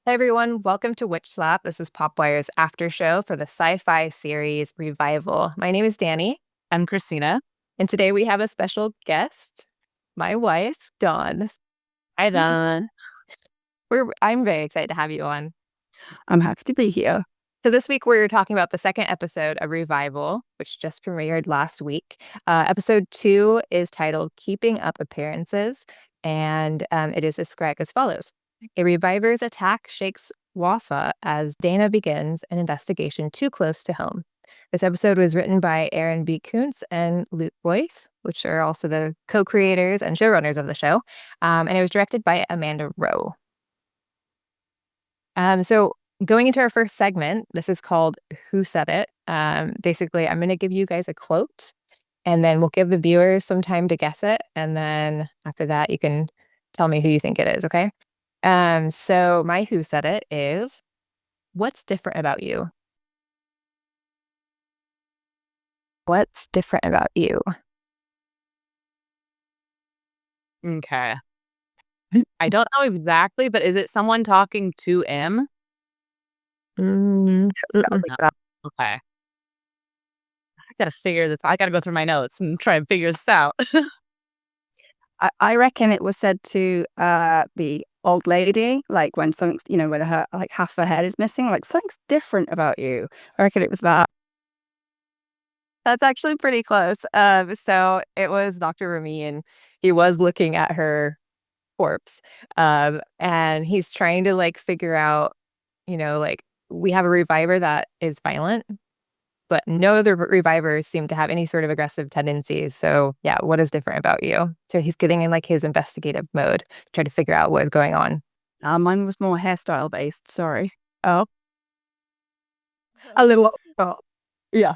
Hey everyone, welcome to WitchSlapped. This is PopWire's AfterShow for the SYFY series Revival. My name is Dani. I'm Christina. And today we have a special guest, my wife, Dawn. Hi, Don. I'm very excited to have you on. I'm happy to be here. So this week we're talking about the second episode of Revival, which just premiered last week. Episode 2 is titled Keeping Up Appearances, and it is described as follows. A reviver's attack shakes Wausau as Dana begins an investigation too close to home. This episode was written by Aaron B. Kuntz and Luke Boyce, which are also the co-creators and showrunners of the show, and it was directed by Amanda Rowe. So going into our first segment, this is called Who Said It? Basically, I'm going to give you guys a quote, and then we'll give the viewers some time to guess it, and then after that, you can tell me who you think it is, okay? So my Who Said It is, what's different about you? What's different about you? Okay. I don't know exactly, but is it someone talking to M? Sounds like that. Okay. I gotta figure this. I gotta go through my notes and try and figure this out. I reckon it was said to the old lady, like when something's, when her like half her head is missing, like something's different about you. I reckon it was that. That's actually pretty close. So it was Dr. Romy, and he was looking at her corpse, and he's trying to like figure out, like we have a reviver that is violent, but no other revivers seem to have any sort of aggressive tendencies. So yeah, what is different about you? So he's getting in like his investigative mode to try to figure out what is going on. Mine was more hairstyle based. Sorry. Oh, A little. Oh. yeah.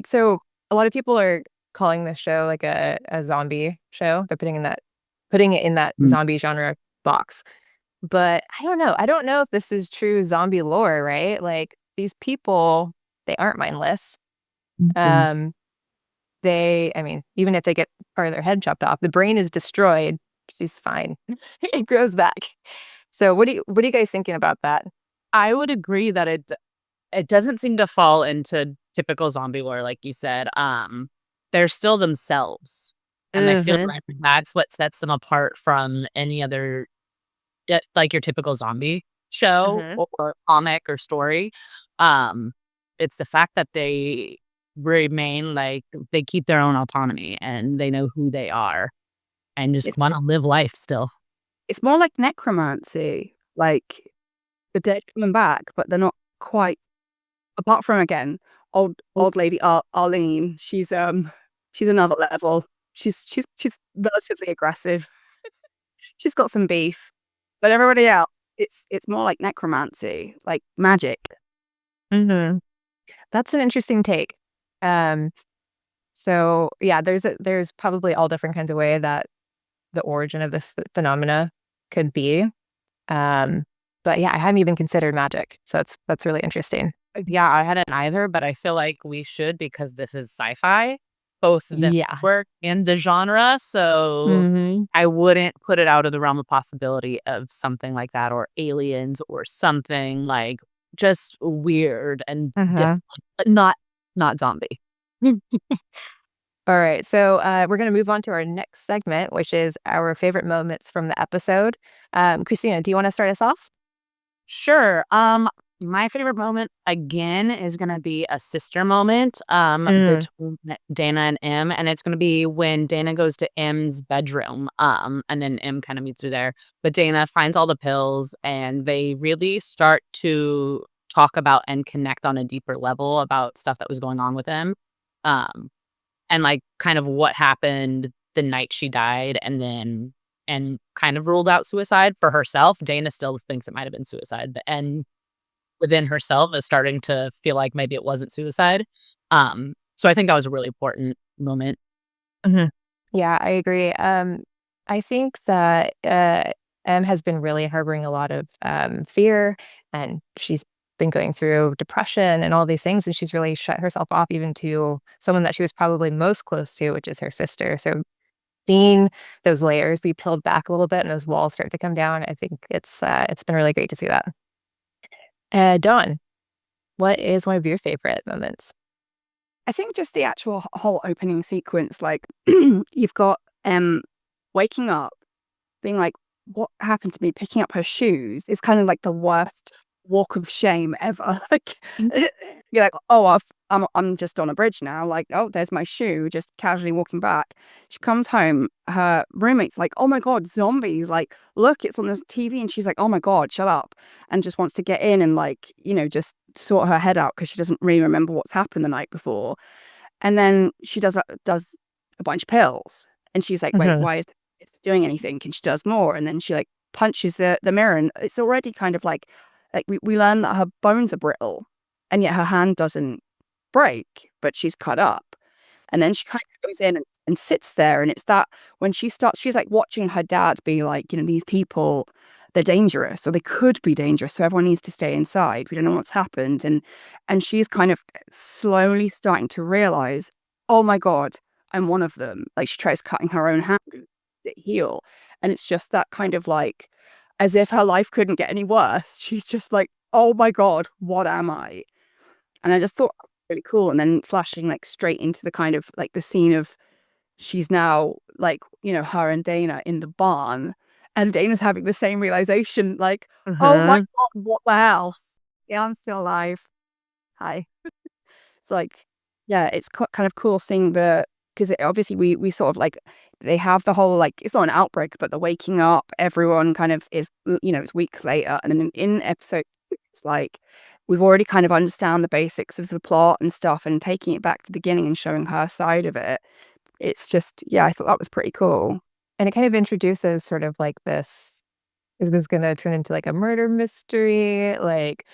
So a lot of people are calling this show like a zombie show. They're putting it in that zombie genre box. But I don't know. I don't know if this is true zombie lore, right? Like these people, they aren't mindless. I mean, even if they get part of their head chopped off, the brain is destroyed. She's fine. It grows back. So what are you guys thinking about that? I would agree that it doesn't seem to fall into typical zombie lore, like you said. They're still themselves, and I feel like that's what sets them apart from any other, like your typical zombie show or comic or story. It's the fact that they remain like they keep their own autonomy and they know who they are and just want to live life still. It's more like necromancy, like the dead coming back, but they're not quite. Apart from again, old lady Arlene, she's another level. She's relatively aggressive. She's got some beef, but everybody else, it's more like necromancy, like magic. That's an interesting take. So yeah, there's probably all different kinds of way that the origin of this phenomena could be. But yeah, I hadn't even considered magic, so that's really interesting. Yeah, I hadn't either, but I feel like we should because this is sci-fi, both the work and the genre. So I wouldn't put it out of the realm of possibility of something like that, or aliens, or something like just weird and different, but not zombie. All right, so we're going to move on to our next segment, which is our favorite moments from the episode. Christina, do you want to start us off? Sure. My favorite moment again is gonna be a sister moment between Dana and M, and it's gonna be when Dana goes to M's bedroom, and then M kind of meets her there. But Dana finds all the pills, and they really start to talk about and connect on a deeper level about stuff that was going on with him, and like kind of what happened the night she died, and kind of ruled out suicide for herself. Dana still thinks it might have been suicide, and within herself is starting to feel like maybe it wasn't suicide. So I think that was a really important moment. Yeah, I agree. I think that M has been really harboring a lot of fear, and she's been going through depression and all these things, and she's really shut herself off even to someone that she was probably most close to, which is her sister. So seeing those layers be peeled back a little bit and those walls start to come down, I think it's been really great to see that. Dawn, what is one of your favorite moments? I think just the actual whole opening sequence, like you've got waking up, being like, what happened to me? Picking up her shoes is kind of like the worst walk of shame ever. Like you're like, oh, I'm just on a bridge now. Like, oh, there's my shoe. Just casually walking back. She comes home. Her roommate's like, oh my god, zombies! Like, look, it's on this TV, and she's like, oh my god, shut up, and just wants to get in and like, just sort her head out because she doesn't really remember what's happened the night before. And then she does a bunch of pills, and she's like, wait, why is it's doing anything? And she does more, and then she like punches the mirror, and it's already kind of like we learn that her bones are brittle, and yet her hand doesn't break, but she's cut up. And then she kind of goes in and sits there, and it's that when she starts, she's like watching her dad be like, these people, they're dangerous, or they could be dangerous, so everyone needs to stay inside. We don't know what's happened, and she's kind of slowly starting to realize, oh my god, I'm one of them. Like she tries cutting her own hand to heal, and it's just that kind of like, as if her life couldn't get any worse. She's just like, oh my god, what am I? And I just thought really cool. And then flashing like straight into the kind of like the scene of she's now like, her and Dana in the barn, and Dana's having the same realization, like, oh my god, what the hell? Yeah, I'm still alive. Hi. It's like, yeah, it's kind of cool seeing because obviously we sort of like, they have the whole like, it's not an outbreak, but the waking up, everyone kind of is, it's weeks later. And then in episode, it's like, we've already kind of understand the basics of the plot and stuff, and taking it back to the beginning and showing her side of it. It's just, yeah, I thought that was pretty cool. And it kind of introduces sort of like this, is this going to turn into like a murder mystery? Like,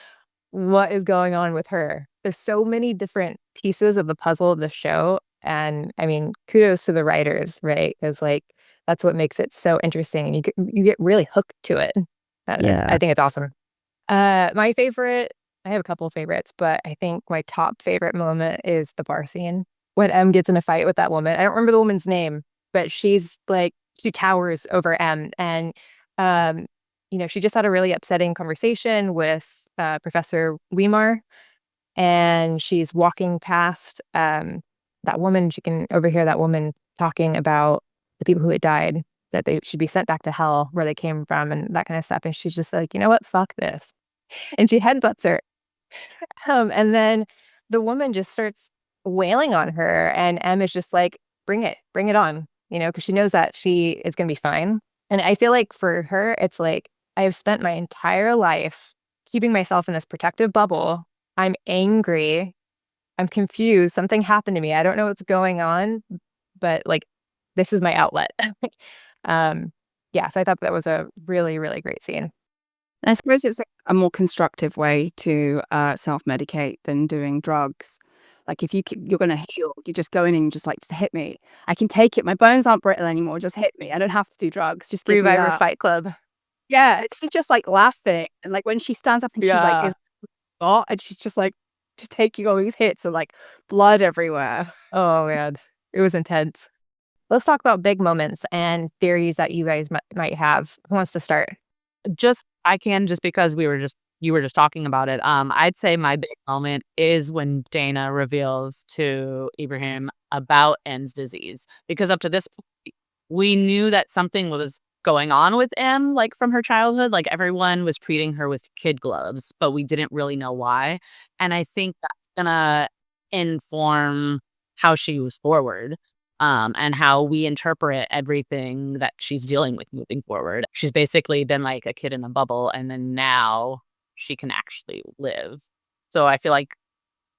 what is going on with her? There's so many different pieces of the puzzle of the show. And I mean, kudos to the writers, right? Because like, that's what makes it so interesting. And you get really hooked to it. Yeah. I think it's awesome. My favorite, I have a couple of favorites, but I think my top favorite moment is the bar scene when M gets in a fight with that woman. I don't remember the woman's name, but she's like, she towers over M. And, she just had a really upsetting conversation with Professor Weimar, and she's walking past that woman. She can overhear that woman talking about the people who had died, that they should be sent back to hell where they came from and that kind of stuff. And she's just like, you know what? Fuck this. And she headbutts her. And then the woman just starts wailing on her, and M is just like, bring it on, because she knows that she is going to be fine. And I feel like for her, it's like, I have spent my entire life keeping myself in this protective bubble. I'm angry. I'm confused. Something happened to me. I don't know what's going on, but like, this is my outlet. So I thought that was a really, really great scene. I suppose it's a more constructive way to self-medicate than doing drugs. Like if you're going to heal, you just go in and you just like, just hit me. I can take it. My bones aren't brittle anymore. Just hit me. I don't have to do drugs. Just give me Reviver that. Fight Club. Yeah, she's just like laughing, and like when she stands up and she's like, "Is what?" And she's just like, just taking all these hits of like blood everywhere. Oh man, it was intense. Let's talk about big moments and theories that you guys might have. Who wants to start? I can, just because you were just talking about it. I'd say my big moment is when Dana reveals to Ibrahim about M's disease, because up to this point, we knew that something was going on with M, like from her childhood. Like everyone was treating her with kid gloves, but we didn't really know why. And I think that's gonna inform how she moves forward. And how we interpret everything that she's dealing with moving forward. She's basically been like a kid in a bubble, and then now she can actually live. So I feel like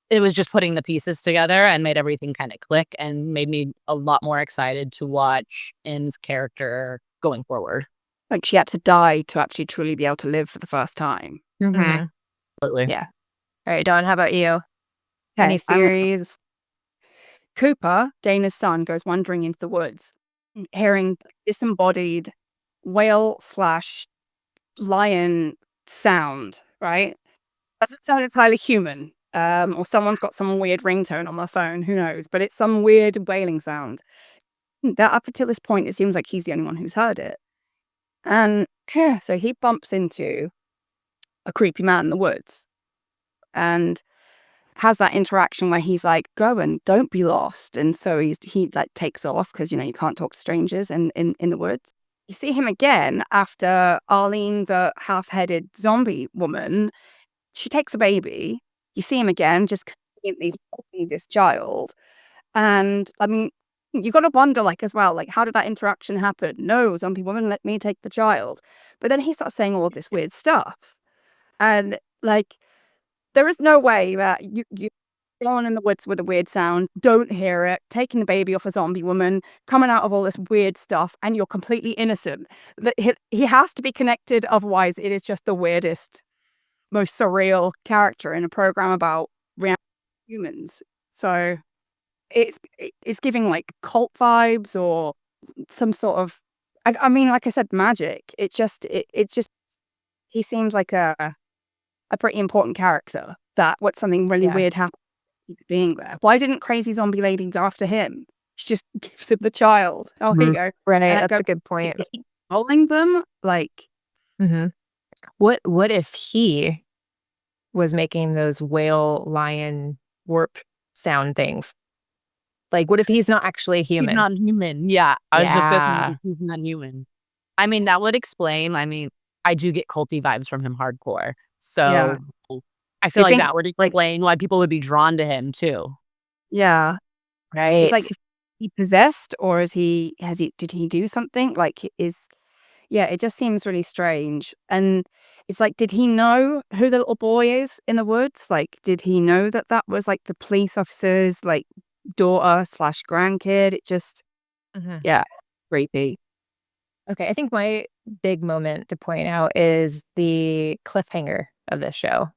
it was just putting the pieces together and made everything kind of click, and made me a lot more excited to watch M's character going forward. Like she had to die to actually truly be able to live for the first time. Absolutely. Yeah. All right, Dawn, how about you? Any theories? Cooper, Dana's son, goes wandering into the woods, hearing disembodied whale/lion sound, right? Doesn't sound entirely human. Or someone's got some weird ringtone on their phone, who knows? But it's some weird wailing sound. that up until this point, it seems like he's the only one who's heard it. And so he bumps into a creepy man in the woods and has that interaction where he's like, go and don't be lost. And so he like takes off because, you can't talk to strangers in the woods. You see him again after Arlene, the half-headed zombie woman, she takes a baby. You see him again, just conveniently holding this child. And I mean, you got to wonder, like, as well, like, how did that interaction happen? No, zombie woman, let me take the child. But then he starts saying all of this weird stuff. And, like, there is no way that you going in the woods with a weird sound, don't hear it, taking the baby off a zombie woman, coming out of all this weird stuff, and you're completely innocent. That he has to be connected, otherwise it is just the weirdest, most surreal character in a program about real humans. So it's giving like cult vibes or some sort of, I mean, like I said, magic. It's just he seems like a pretty important character. That what something really weird happened being there. Why didn't crazy zombie lady go after him? She just gives him the child. Oh, here you go. Right, that's a good point. Following them, like, what if he was making those whale lion warp sound things? Like, what if he's not actually human? He's not human. Yeah, I was just going, he's not human. I mean, that would explain. I mean, I do get culty vibes from him hardcore. So I feel like that would explain why people would be drawn to him too. Yeah. Right. It's like, is he possessed or did he do something? Like, it just seems really strange. And it's like, did he know who the little boy is in the woods? Like, did he know that was like the police officer's like daughter / grandkid? It just, creepy. Okay, I think my big moment to point out is the cliffhanger of this show,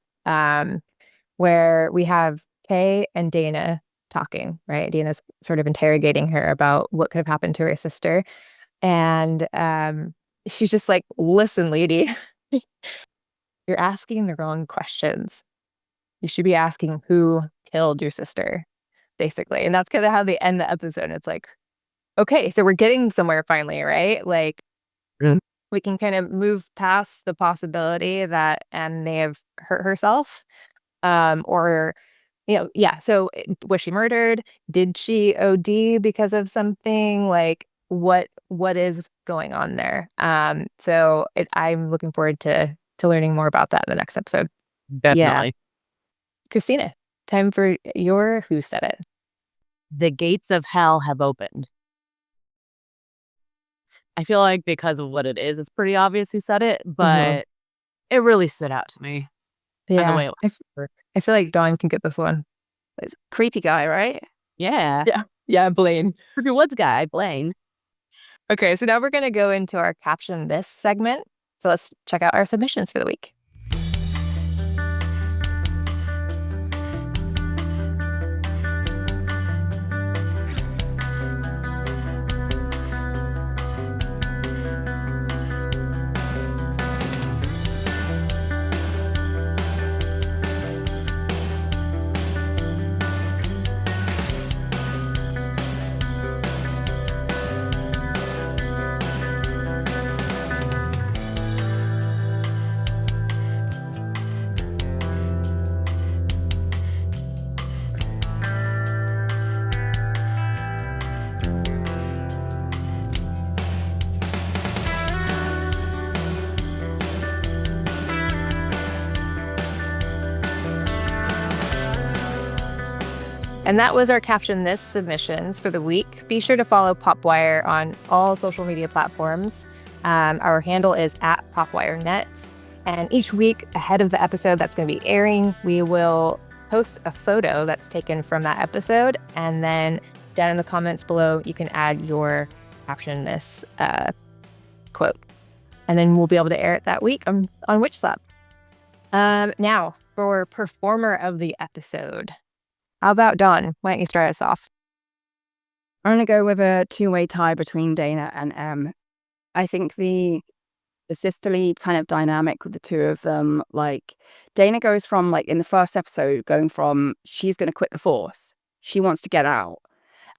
where we have Kay and Dana talking, right? Dana's sort of interrogating her about what could have happened to her sister. And she's just like, listen, lady, you're asking the wrong questions. You should be asking who killed your sister, basically. And that's kind of how they end the episode. It's like, okay, so we're getting somewhere finally, right? Like, we can kind of move past the possibility that Anne may have hurt herself. Or, so was she murdered? Did she OD because of something? Like, what is going on there? So I'm looking forward to learning more about that in the next episode. Definitely. Yeah. Christina, time for your Who Said It. The gates of hell have opened. I feel like because of what it is, it's pretty obvious who said it, but it really stood out to me. Yeah. The way it I feel like Dawn can get this one. It's a creepy guy, right? Yeah. Yeah, Blaine. Creepy Woods guy, Blaine. Okay, so now we're going to go into our Caption This segment. So let's check out our submissions for the week. And that was our Caption This submissions for the week. Be sure to follow PopWire on all social media platforms. Our handle is @PopWireNet. And each week ahead of the episode that's going to be airing, we will post a photo that's taken from that episode. And then down in the comments below, you can add your Caption This quote. And then we'll be able to air it that week on WitchSlapped. Now, for Performer of the Episode. How about Dawn? Why don't you start us off? I'm going to go with a two-way tie between Dana and Em. I think the sisterly kind of dynamic with the two of them, like, Dana goes from, like, in the first episode, going from she's going to quit the force. She wants to get out.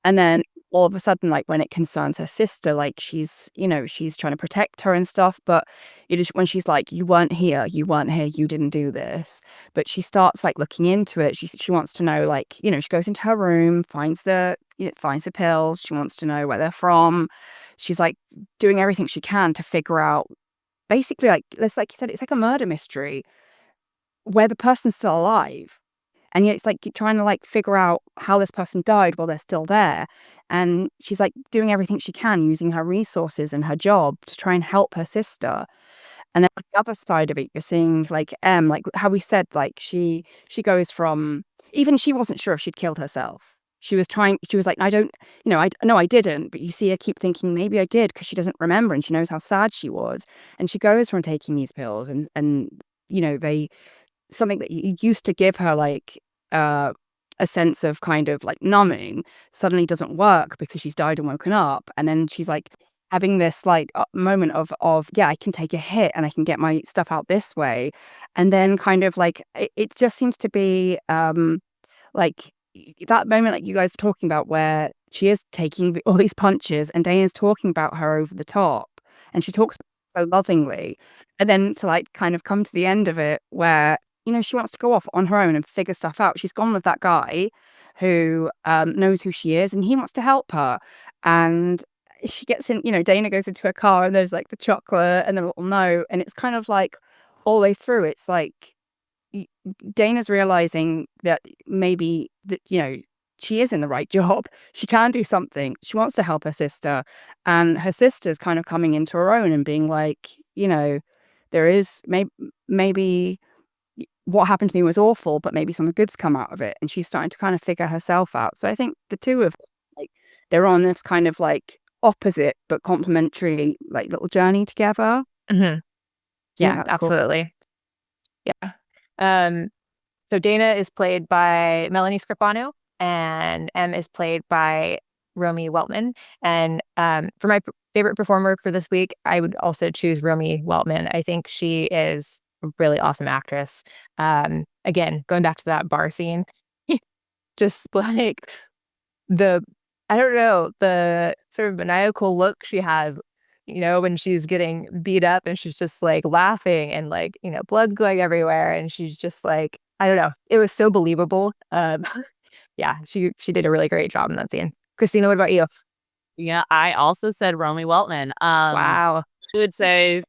And then all of a sudden, like when it concerns her sister, like she's trying to protect her and stuff. But when she's like, you weren't here, you didn't do this. But she starts like looking into it. She wants to know, like, she goes into her room, finds the pills. She wants to know where they're from. She's like doing everything she can to figure out, basically, like you said, it's like a murder mystery where the person's still alive. And yet it's like trying to like figure out how this person died while they're still there. And she's like doing everything she can using her resources and her job to try and help her sister. And then on the other side of it, you're seeing like like how we said, like she goes from, even she wasn't sure if she'd killed herself. She was like, I don't, no, I didn't. But you see her keep thinking, maybe I did, because she doesn't remember and she knows how sad she was. And she goes from taking these pills and they, something that used to give her like a sense of kind of like numbing suddenly doesn't work because she's died and woken up. And then she's like having this like moment of yeah, I can take a hit and I can get my stuff out this way. And then kind of like it just seems to be like that moment like you guys were talking about, where she is taking all these punches and Dana's talking about her over the top, and she talks so lovingly, and then to like kind of come to the end of it where she wants to go off on her own and figure stuff out. She's gone with that guy who knows who she is, and he wants to help her. And she gets in, Dana goes into her car and there's like the chocolate and the little note, and it's kind of like all the way through, it's like Dana's realizing that maybe that she is in the right job. She can do something. She wants to help her sister, and her sister's kind of coming into her own and being like, there is maybe what happened to me was awful, but maybe some good's come out of it. And she's starting to kind of figure herself out. So I think the two of them, like, they're on this kind of like opposite but complementary like little journey together. Mm-hmm. Yeah, that's absolutely. Cool. Yeah. So Dana is played by Melanie Scrofano, and M is played by Romy Weltman. And for my favorite performer for this week, I would also choose Romy Weltman. I think she is a really awesome actress. Again, going back to that bar scene, just like I don't know, the sort of maniacal look she has, when she's getting beat up and she's just like laughing and like, blood going everywhere. And she's just like, I don't know. It was so believable. Yeah, she did a really great job in that scene. Christina, what about you? Yeah, I also said Romy Weltman. Wow. I would say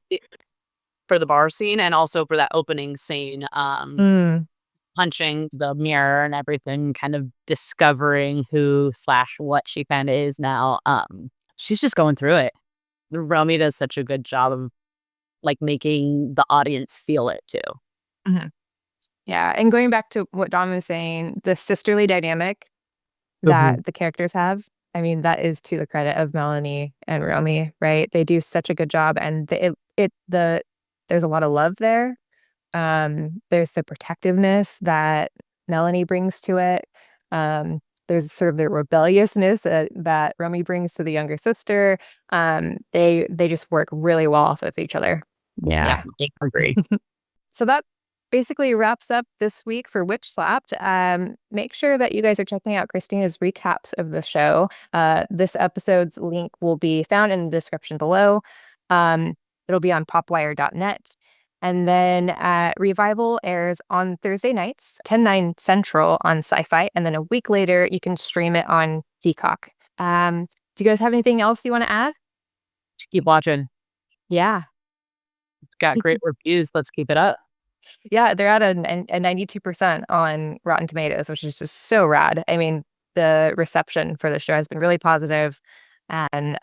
for the bar scene and also for that opening scene, punching the mirror and everything, kind of discovering who/what she kind of is now. She's just going through it. Romy does such a good job of like making the audience feel it too. Mm-hmm. Yeah, and going back to what Don was saying, the sisterly dynamic that the characters have, I mean, that is to the credit of Melanie and Romy, right? They do such a good job, and there's a lot of love there. There's the protectiveness that Melanie brings to it. There's sort of the rebelliousness that Romy brings to the younger sister. They just work really well off of each other. Yeah, I agree. So that basically wraps up this week for WitchSlapped. Make sure that you guys are checking out Christina's recaps of the show. This episode's link will be found in the description below. It'll be on popwire.net. And then Revival airs on Thursday nights, 10/9 Central on SYFY. And then a week later, you can stream it on Peacock. Do you guys have anything else you want to add? Just keep watching. Yeah. It's got great reviews. Let's keep it up. Yeah, they're at a 92% on Rotten Tomatoes, which is just so rad. I mean, the reception for the show has been really positive, and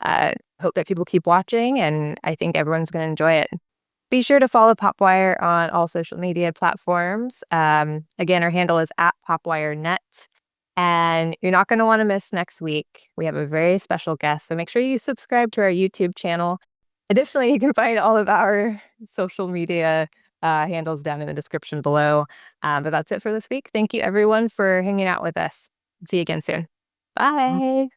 hope that people keep watching, and I think everyone's going to enjoy it. Be sure to follow PopWire on all social media platforms. Again, our handle is @PopWireNet. And you're not going to want to miss next week. We have a very special guest, so make sure you subscribe to our YouTube channel. Additionally, you can find all of our social media handles down in the description below. But that's it for this week. Thank you, everyone, for hanging out with us. See you again soon. Bye.